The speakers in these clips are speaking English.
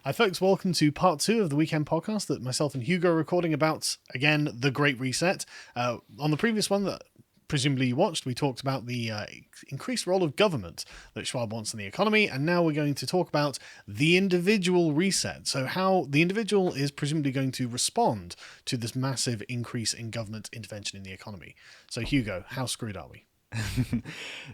Hi folks, welcome to part 2 of the weekend podcast that myself and Hugo are recording about, again, the Great Reset. On the previous one that presumably you watched, we talked about the increased role of government that Schwab wants in the economy, and now we're going to talk about the individual reset. So how the individual is presumably going to respond to this massive increase in government intervention in the economy. So Hugo, how screwed are we?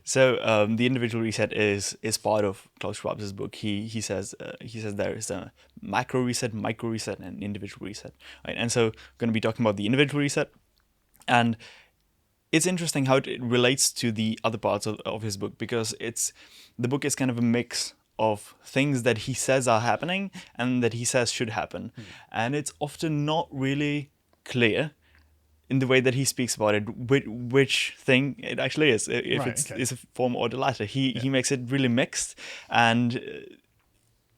So the individual reset is part of Klaus Schwab's book. He says there is a macro reset, micro reset, and individual reset. Right? And so we're going to be talking about the individual reset, and it's interesting how it relates to the other parts of his book, because the book is kind of a mix of things that he says are happening and that he says should happen, and it's often not really clear in the way that he speaks about it, which thing it actually is, if it's a form or the latter. He makes it really mixed, and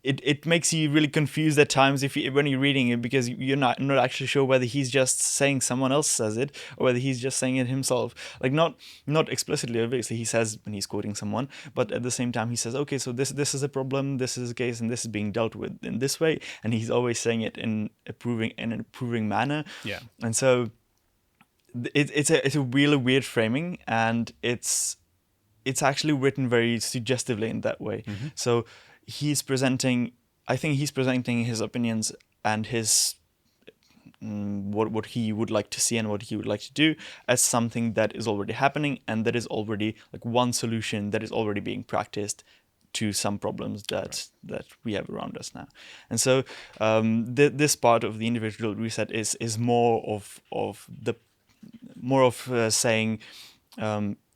it makes you really confused at times when you're reading it, because you're not actually sure whether he's just saying someone else says it or whether he's just saying it himself. Like not explicitly, obviously he says when he's quoting someone, but at the same time he says, okay, so this is a problem, this is a case, and this is being dealt with in this way, and he's always saying it in an approving manner. Yeah, and so it's a really weird framing, and it's actually written very suggestively in that way. Mm-hmm. So he's presenting his opinions and his what he would like to see and what he would like to do as something that is already happening, and that is already like one solution that is already being practiced to some problems that we have around us now. And so this part of the individual reset is more of saying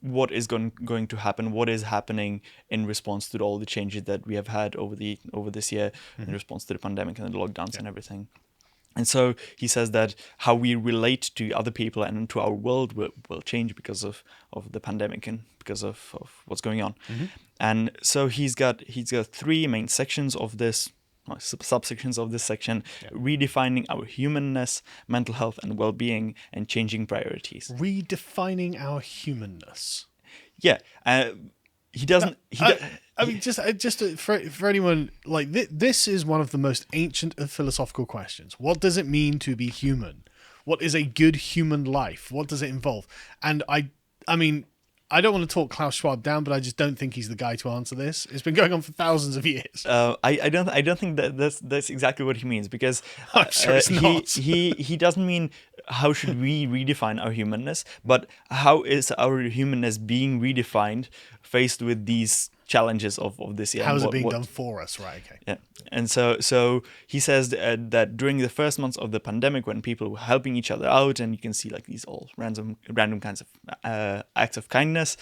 what is going to happen, what is happening in response to all the changes that we have had over this year, in response to the pandemic and the lockdowns and everything. And so he says that how we relate to other people and to our world will change because of the pandemic and because of what's going on. Mm-hmm. And so he's got 3 main sections of this, subsections of this section: redefining our humanness, mental health and well-being, and changing priorities. Redefining our humanness. Yeah, he doesn't. Just for anyone, like this is one of the most ancient of philosophical questions. What does it mean to be human? What is a good human life? What does it involve? And I mean, I don't want to talk Klaus Schwab down, but I just don't think he's the guy to answer this. It's been going on for thousands of years. I don't think that's exactly what he means, because I'm sure it's not. he doesn't mean how should we redefine our humanness, but how is our humanness being redefined faced with these challenges of this year. How is it being done for us? Right, okay. Yeah. And so he says that during the first months of the pandemic, when people were helping each other out, and you can see like these all random kinds of acts of kindness,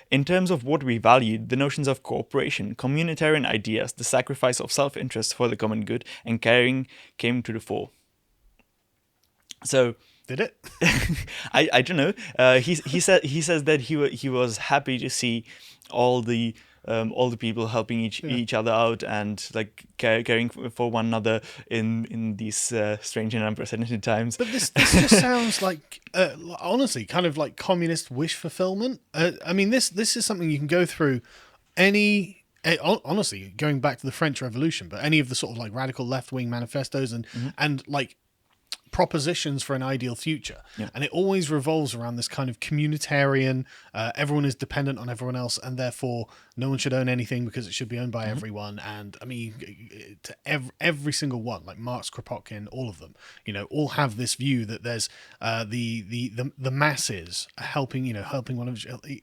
in terms of what we valued, the notions of cooperation, communitarian ideas, the sacrifice of self-interest for the common good, and caring came to the fore. So did it? I don't know. He says that he was happy to see all the people helping each other out and like caring for one another in these strange and unprecedented times. But this just sounds like honestly kind of like communist wish fulfillment. I mean, this is something you can go through honestly, going back to the French Revolution, but any of the sort of like radical left-wing manifestos and like propositions for an ideal future. Yeah. And it always revolves around this kind of communitarian, everyone is dependent on everyone else, and therefore no one should own anything because it should be owned by everyone. And I mean, to every single one, like Marx, Kropotkin, all of them, all have this view that there's the masses helping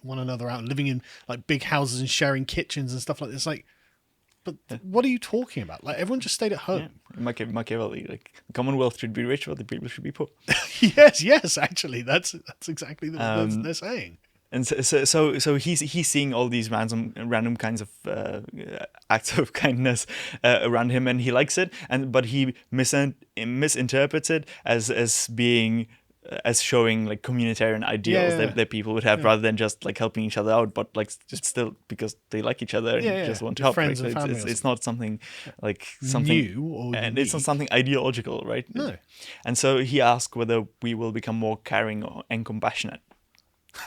one another out, living in like big houses and sharing kitchens and stuff like this. Like, but what are you talking about? Like, everyone just stayed at home. Yeah. Machiavelli, like, the Commonwealth should be rich, but the people should be poor. yes, actually, that's exactly what they're saying. And so he's seeing all these random kinds of acts of kindness around him, and he likes it, but he misinterprets it as being as showing like communitarian ideals that people would have, rather than just like helping each other out, but like just still because they like each other and just want to help. Friends and family. It's not something like something new or it's not something ideological, right? No. And so he asked whether we will become more caring and compassionate.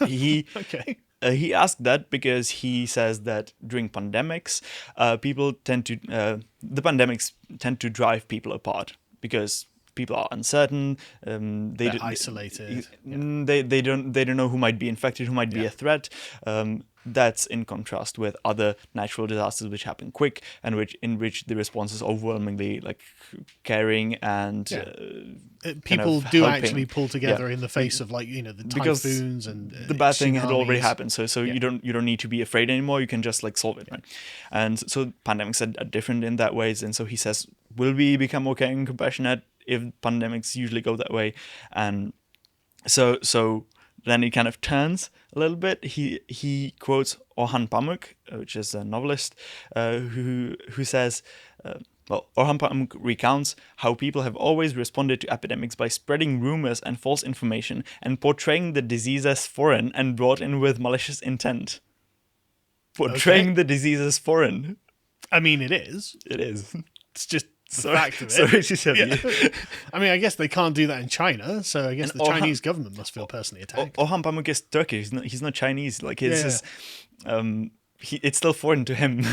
He okay. he asked that because he says that during pandemics, the pandemics tend to drive people apart because people are uncertain. They're isolated. They don't know who might be infected, who might be Yeah. a threat. That's in contrast with other natural disasters which happen quick and in which the response is overwhelmingly like caring and People kind of do helping. actually pull together in the face of like the Because typhoons and the bad thing had already tsunamis. happened, so you don't need to be afraid anymore. You can just like solve it, right? And so pandemics are different in that ways. And so he says, will we become more caring and compassionate if pandemics usually go that way? And so then it kind of turns a little bit. He quotes Orhan Pamuk, which is a novelist, who says, Orhan Pamuk recounts how people have always responded to epidemics by spreading rumors and false information and portraying the disease as foreign and brought in with malicious intent. Portraying the disease as foreign. I mean, it is. It is. It's just the fact of it. Sorry to tell you. I mean, I guess they can't do that in China, so I guess the Chinese government must feel personally attacked. Orhan Pamuk is Turkish. He's not Chinese. Like it's it's still foreign to him.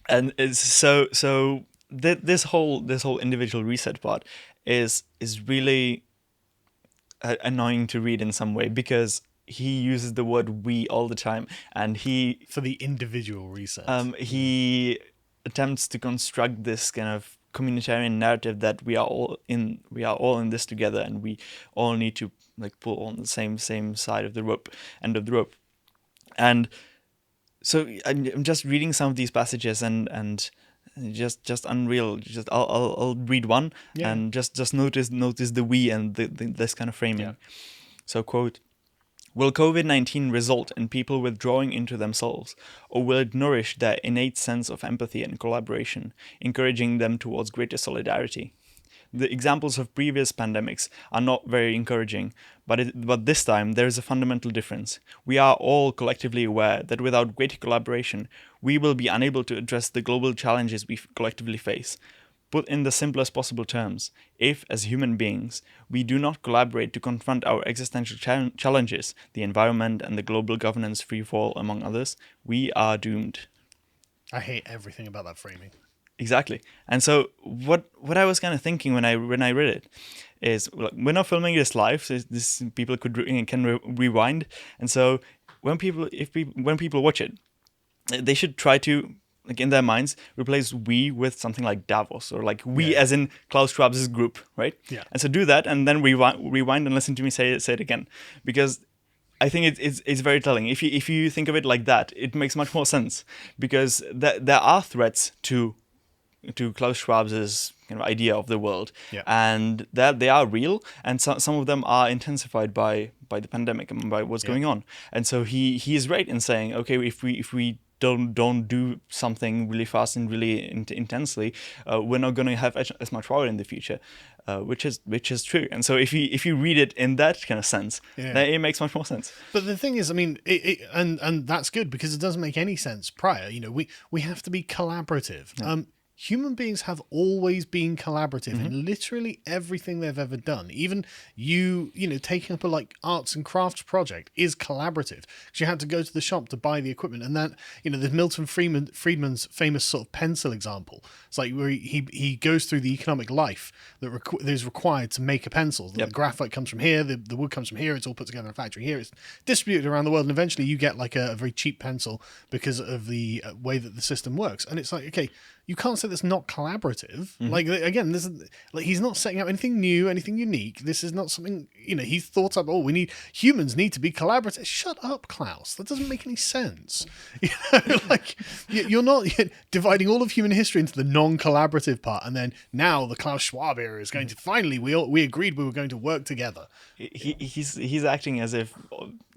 And it's so this whole individual reset part is really annoying to read in some way because he uses the word "we" all the time, and for the individual reset. He attempts to construct this kind of communitarian narrative that we are all in this together, and we all need to like pull on the same side of the rope, end of the rope. And so I'm just reading some of these passages and just unreal. Just I'll read one and just notice the "we" and this kind of framing. Yeah. So quote. Will COVID-19 result in people withdrawing into themselves, or will it nourish their innate sense of empathy and collaboration, encouraging them towards greater solidarity? The examples of previous pandemics are not very encouraging, but this time there is a fundamental difference. We are all collectively aware that without greater collaboration, we will be unable to address the global challenges we collectively face. Put in the simplest possible terms, if, as human beings, we do not collaborate to confront our existential challenges, the environment and the global governance freefall, among others, we are doomed. I hate everything about that framing. Exactly. And so what I was kind of thinking when I read it is, like, we're not filming this live, so this people can rewind. And so when people watch it, they should try to, like, in their minds, replace "we" with something like Davos, or like "we" as in Klaus Schwab's group, right? Yeah. And so do that, and then rewind and listen to me say it again, because I think it's very telling. If you think of it like that, it makes much more sense, because there are threats to Klaus Schwab's kind of idea of the world, and that they are real, and some of them are intensified by the pandemic and by what's going on. And so he is right in saying, okay, if we don't do something really fast and really intensely, we're not going to have as much power in the future, which is true. And so if you read it in that kind of sense, then it makes much more sense. But the thing is, I mean, and that's good, because it doesn't make any sense prior. We have to be collaborative. Yeah. Human beings have always been collaborative in literally everything they've ever done. Even taking up a like arts and crafts project is collaborative, because you had to go to the shop to buy the equipment. And that, there's Milton Friedman's famous sort of pencil example. It's like where he goes through the economic life that is required to make a pencil. The graphite comes from here, the wood comes from here, it's all put together in a factory here, it's distributed around the world, and eventually you get like a very cheap pencil because of the way that the system works. And it's like, okay, you can't say that's not collaborative. Like, again, this is like, he's not setting up anything new, anything unique. This is not something, he's thought up, humans need to be collaborative. Shut up, Klaus. That doesn't make any sense. You're not dividing all of human history into the non-collaborative part, and then now the Klaus Schwab era is going to finally, we agreed we were going to work together. He's acting as if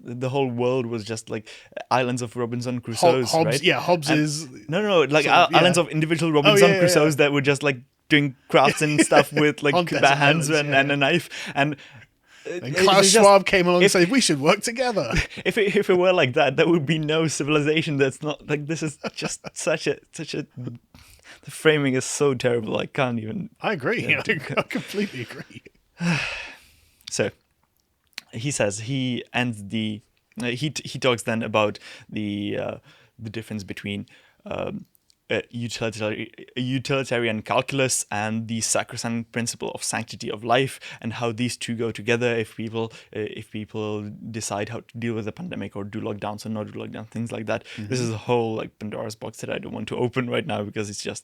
the whole world was just like islands of Robinson Crusoe's, Hobbes, right? Yeah, Hobbes is... No, like islands of individual Robinson Crusoe's that were just like doing crafts and stuff with like bare hands and a knife. And Klaus Schwab came along and said, we should work together. If it were like that, there would be no civilization. That's not like, this is just such a the framing is so terrible. I can't even... I agree. I completely agree. So he says, he ends the he talks then about the difference between utilitarian calculus and the sacrosanct principle of sanctity of life, and how these two go together if people decide how to deal with the pandemic or do lockdowns or not do lockdowns, things like that. This is a whole like Pandora's box that I don't want to open right now because it's just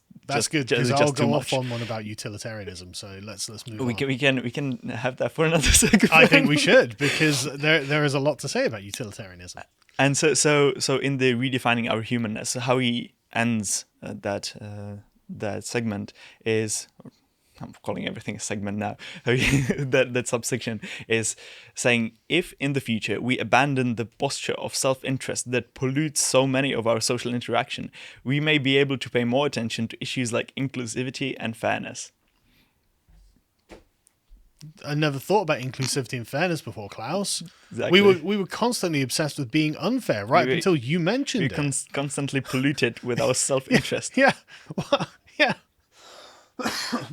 good, because I'll go off much. on one about utilitarianism. So let's move on. We can have that for another second. I think we should, because there is a lot to say about utilitarianism. And so in the Redefining Our Humanness, how he ends that segment is, I'm calling everything a segment now, that subsection is saying, if in the future we abandon the posture of self-interest that pollutes so many of our social interaction, we may be able to pay more attention to issues like inclusivity and fairness. I never thought about inclusivity and fairness before, Klaus. Exactly. We were constantly obsessed with being unfair, right? Until you mentioned it. Constantly polluted with our self-interest. Yeah. Well, yeah.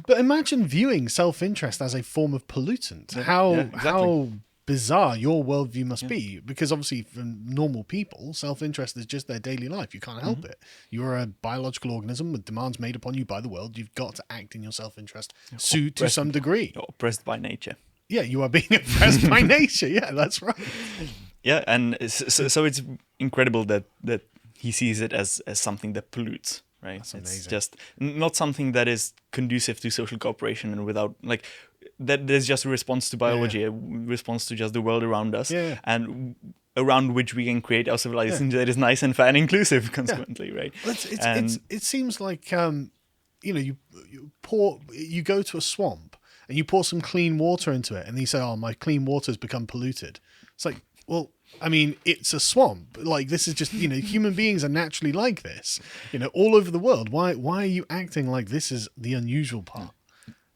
But imagine viewing self-interest as a form of pollutant. How bizarre your worldview must be, because obviously for normal people, self-interest is just their daily life. You can't help it. You're a biological organism with demands made upon you by the world. You've got to act in your self-interest to some degree. You're oppressed by nature. Yeah, you are being oppressed by nature. Yeah, that's right. Yeah, and so it's incredible that he sees it as something that pollutes. Right, That's amazing. It's just not something that is conducive to social cooperation, and without like that, there's just a response to biology, a response to just the world around us, and around which we can create our civilization that is nice and fair and inclusive, consequently, right? It seems like you go to a swamp and you pour some clean water into it, and you say, "Oh, my clean water's become polluted." It's like, well, I mean, it's a swamp. Like, this is just, human beings are naturally like this, all over the world. Why are you acting like this is the unusual part?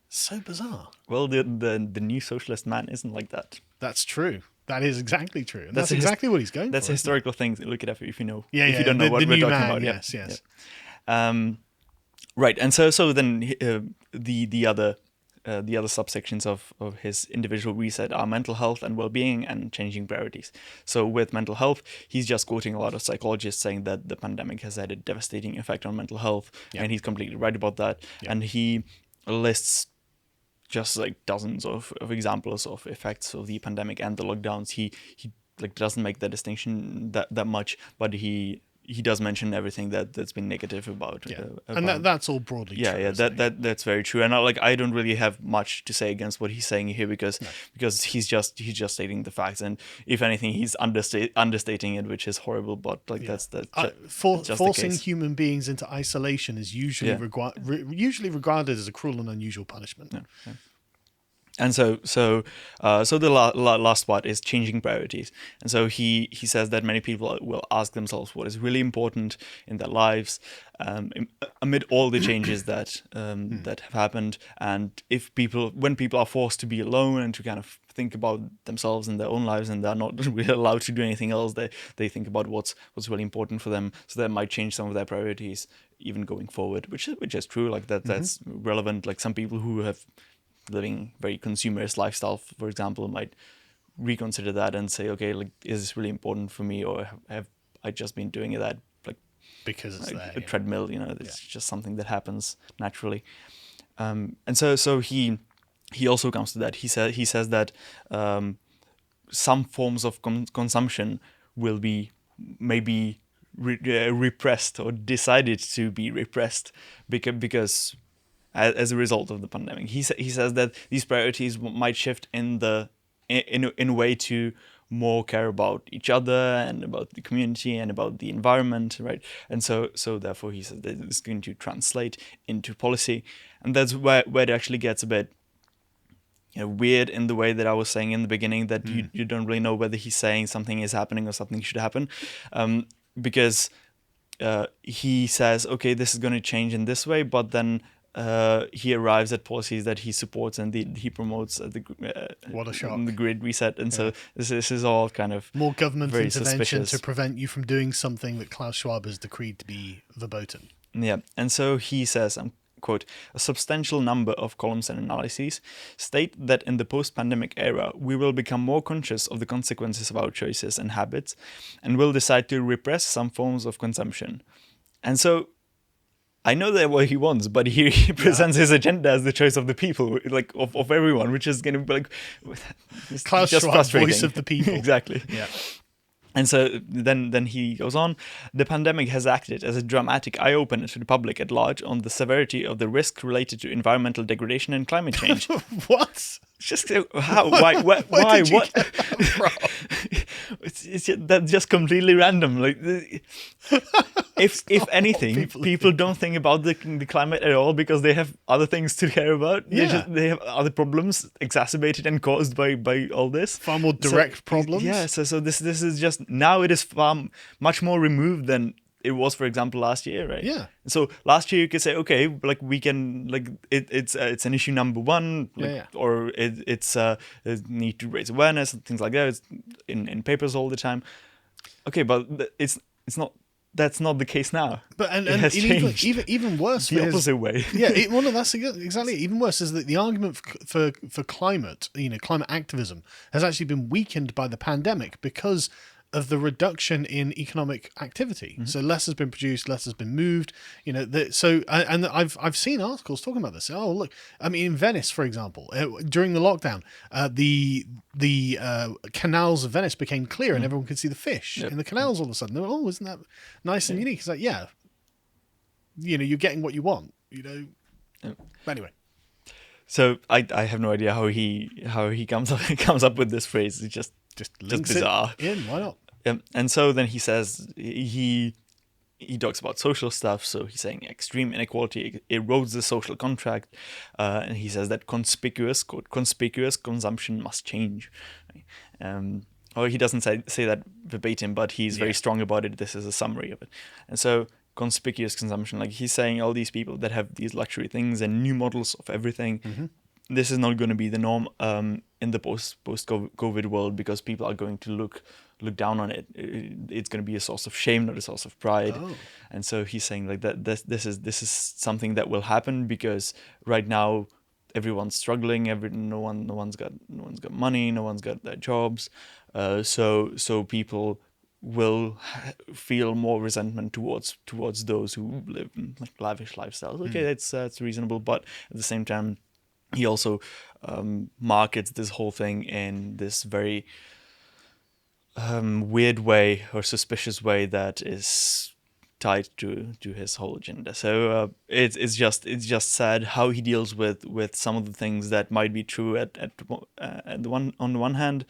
So bizarre. Well, the new socialist man isn't like that. That's true. That is exactly true. And that's exactly what he's going that's for. That's a historical thing. Look it up if you know. If you don't know what we're talking about. Yes. Yeah. Right. And so then the other subsections of his individual reset are mental health and well-being and changing priorities. So with mental health, he's just quoting a lot of psychologists saying that the pandemic has had a devastating effect on mental health, and he's completely right about that. And he lists just like dozens of examples of effects of the pandemic and the lockdowns. He like doesn't make that distinction that much, but he does mention everything that's been negative about. And that's all broadly true. Yeah, that's very true. And I don't really have much to say against what he's saying here because he's just stating the facts, and if anything, he's understating it, which is horrible. But that's forcing human beings into isolation is usually usually regarded as a cruel and unusual punishment. Yeah. And so the last part is changing priorities. And so he says that many people will ask themselves what is really important in their lives amid all the changes that have happened. And when people are forced to be alone and to kind of think about themselves and their own lives, and they're not really allowed to do anything else, they think about what's really important for them. So that might change some of their priorities even going forward, which is true. Like that's relevant. Like some people who have living very consumerist lifestyle, for example, might reconsider that and say, okay, like, is this really important for me, or have I just been doing it because it's like a treadmill? It's just something that happens naturally. And so he also comes to that. He says that some forms of consumption will be maybe repressed or decided to be repressed because as a result of the pandemic. He says that these priorities might shift in a way to more care about each other and about the community and about the environment, right? And so therefore he says that it's going to translate into policy, and that's where it actually gets a bit weird in the way that I was saying in the beginning, that you don't really know whether he's saying something is happening or something should happen, because he says, okay, this is going to change in this way, but then he arrives at policies that he supports and he promotes what a shock. The grid reset. And so this is all kind of more government intervention suspicious to prevent you from doing something that Klaus Schwab has decreed to be verboten. Yeah. And so he says, I'm quote, a substantial number of columns and analyses state that in the post-pandemic era, we will become more conscious of the consequences of our choices and habits and will decide to repress some forms of consumption. And so I know that what he wants, but he presents his agenda as the choice of the people, like of everyone, which is going to be like Klaus just Schwab, frustrating. voice of the people. Exactly. Yeah. And so then he goes on, the pandemic has acted as a dramatic eye-opener to the public at large on the severity of the risk related to environmental degradation and climate change. What? Just how? Why? Why? Did you What? get that from? That's just completely random. Like, if anything, people don't think about the climate at all because they have other things to care about. Yeah. They have other problems exacerbated and caused by all this. Far more direct problems. Yeah. So this is just now it is much more removed than it was, for example, last year, right? Yeah. So last year you could say, okay, like we can, like it's an issue number one, like, or it's need to raise awareness and things like that. It's in papers all the time. Okay, but it's not. That's not the case now. But and it has changed. Even worse, the opposite way. Yeah, that's exactly it. Even worse is that the argument for climate, climate activism, has actually been weakened by the pandemic because of the reduction in economic activity. Mm-hmm. So less has been produced, less has been moved. I've seen articles talking about this. Oh, look, I mean, in Venice, for example, during the lockdown, the canals of Venice became clear and everyone could see the fish in the canals all of a sudden. They were, oh, isn't that nice and unique? It's like, yeah, you're getting what you want. But anyway. So I have no idea how he comes up with this phrase. It's just bizarre. Why not? And so then he says he talks about social stuff. So he's saying extreme inequality erodes the social contract, and he says that conspicuous consumption must change. Or he doesn't say that verbatim, but he's very strong about it. This is a summary of it. And so conspicuous consumption, like he's saying, all these people that have these luxury things and new models of everything. Mm-hmm. This is not going to be the norm in the post-COVID world because people are going to look down on it. It's going to be a source of shame, not a source of pride. Oh. And so he's saying like that this is something that will happen because right now everyone's struggling. No one's got money. No one's got their jobs. So people will feel more resentment towards those who live in like lavish lifestyles. Okay, that's reasonable, but at the same time, he also markets this whole thing in this very weird way or suspicious way that is tied to his whole agenda. So it's just sad how he deals with some of the things that might be true on the one hand,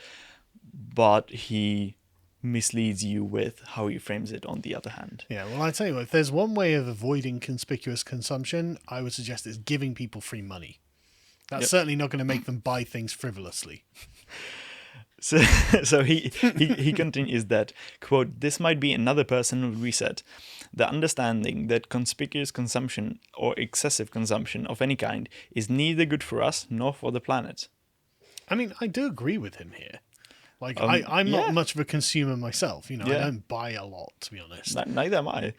but he misleads you with how he frames it on the other hand. Yeah, well, I tell you what, if there's one way of avoiding conspicuous consumption, I would suggest it's giving people free money. That's certainly not going to make them buy things frivolously. So he continues that, quote, this might be another personal reset. The understanding that conspicuous consumption or excessive consumption of any kind is neither good for us nor for the planet. I mean, I do agree with him here. Like, I'm not much of a consumer myself. I don't buy a lot, to be honest. Neither am I.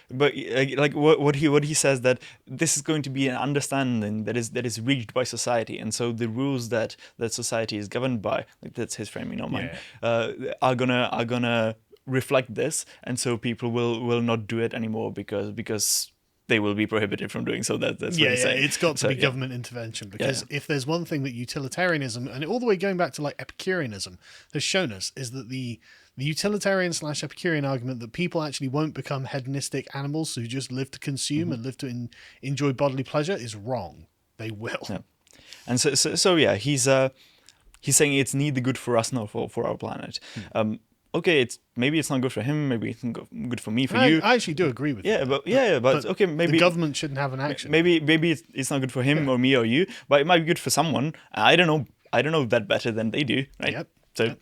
But like what he says, that this is going to be an understanding that is reached by society, and so the rules that society is governed by, like that's his framing, not mine, are gonna reflect this, and so people will not do it anymore because they will be prohibited from doing so. That's what he's saying. It's got to be government intervention because if there's one thing that utilitarianism, and all the way going back to like Epicureanism, has shown us is that the utilitarian / Epicurean argument that people actually won't become hedonistic animals who just live to consume and live to enjoy bodily pleasure is wrong. They will. Yeah. And so he's saying it's neither good for us nor for our planet. Okay, maybe it's not good for him. Maybe it's not good for me, for you. I actually do agree with you. But okay, maybe the government shouldn't have an action. Maybe it's not good for him or me or you, but it might be good for someone. I don't know that better than they do, right? Yep. So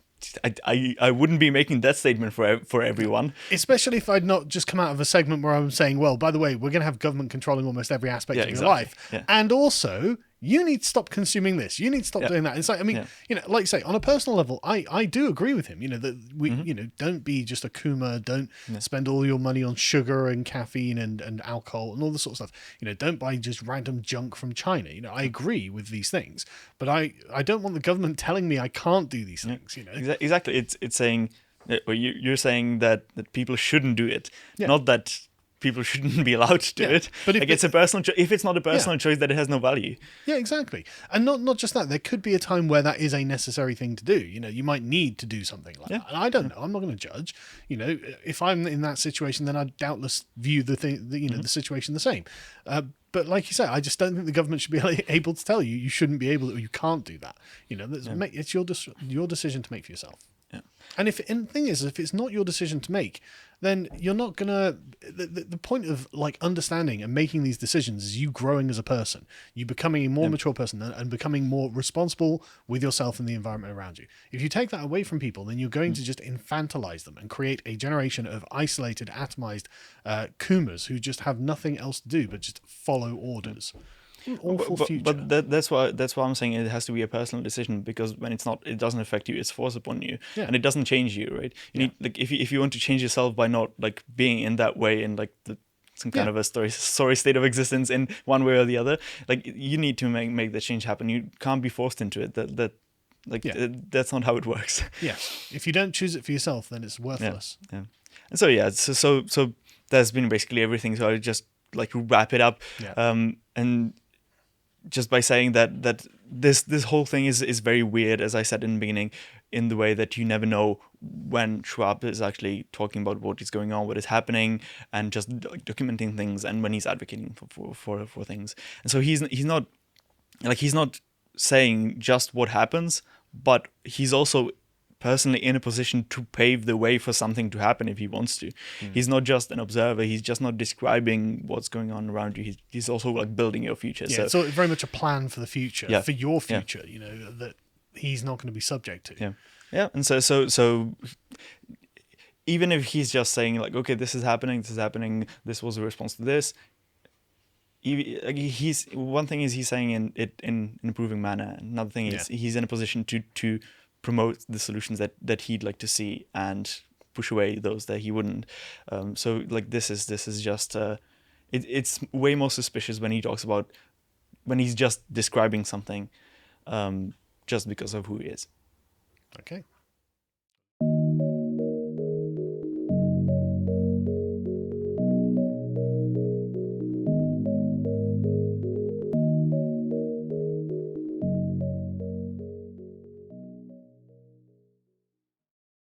I wouldn't be making that statement for everyone. Especially if I'd not just come out of a segment where I'm saying, well, by the way, we're going to have government controlling almost every aspect of your life. Yeah. And also, you need to stop consuming this. You need to stop doing that. It's like, I mean, like you say, on a personal level, I do agree with him. That we, don't be just a Kuma. Don't spend all your money on sugar and caffeine and alcohol and all this sort of stuff. Don't buy just random junk from China. I agree with these things, but I don't want the government telling me I can't do these things. Exactly. It's saying, you're saying that people shouldn't do it, not that people shouldn't be allowed to do it. But if it's a personal if it's not a personal choice, that it has no value. Yeah, exactly. And not just that. There could be a time where that is a necessary thing to do. You might need to do something like that. And I don't know. I'm not going to judge. If I'm in that situation, then I'd doubtless view the thing, the situation the same. But like you say, I just don't think the government should be able to tell you shouldn't be able to, or you can't do that. It's your decision to make for yourself. Yeah. And the thing is, if it's not your decision to make, then you're not gonna. The point of understanding and making these decisions is you growing as a person, you becoming a more mature person, and becoming more responsible with yourself and the environment around you. If you take that away from people, then you're going to just infantilize them and create a generation of isolated, atomized Kumas who just have nothing else to do but just follow orders. Awful future. But that's why I'm saying it has to be a personal decision, because when it's not, it doesn't affect you. It's forced upon you, and it doesn't change you, right? You need if you want to change yourself by not being in that way in some kind of a sorry state of existence in one way or the other, you need to make the change happen. You can't be forced into it. That's not how it works. Yes, if you don't choose it for yourself, then it's worthless. Yeah. And so that's been basically everything. So I just like to wrap it up. And just by saying that this whole thing is very weird, as I said in the beginning, in the way that you never know when Schwab is actually talking about what is going on, what is happening, and just documenting things, and when he's advocating for things. And so he's not saying just what happens, but he's also personally in a position to pave the way for something to happen if he wants to. He's not just an observer. He's just not describing what's going on around you. He's also building your future. So it's very much a plan for the future, for your future. That he's not going to be subject to. Yeah. And so even if he's just saying okay, this is happening, this was a response to this. One thing is he's saying it in an improving manner. Another thing is he's in a position to promote the solutions that he'd like to see and push away those that he wouldn't. So this is just it's way more suspicious when he talks about when he's just describing something just because of who he is. Okay.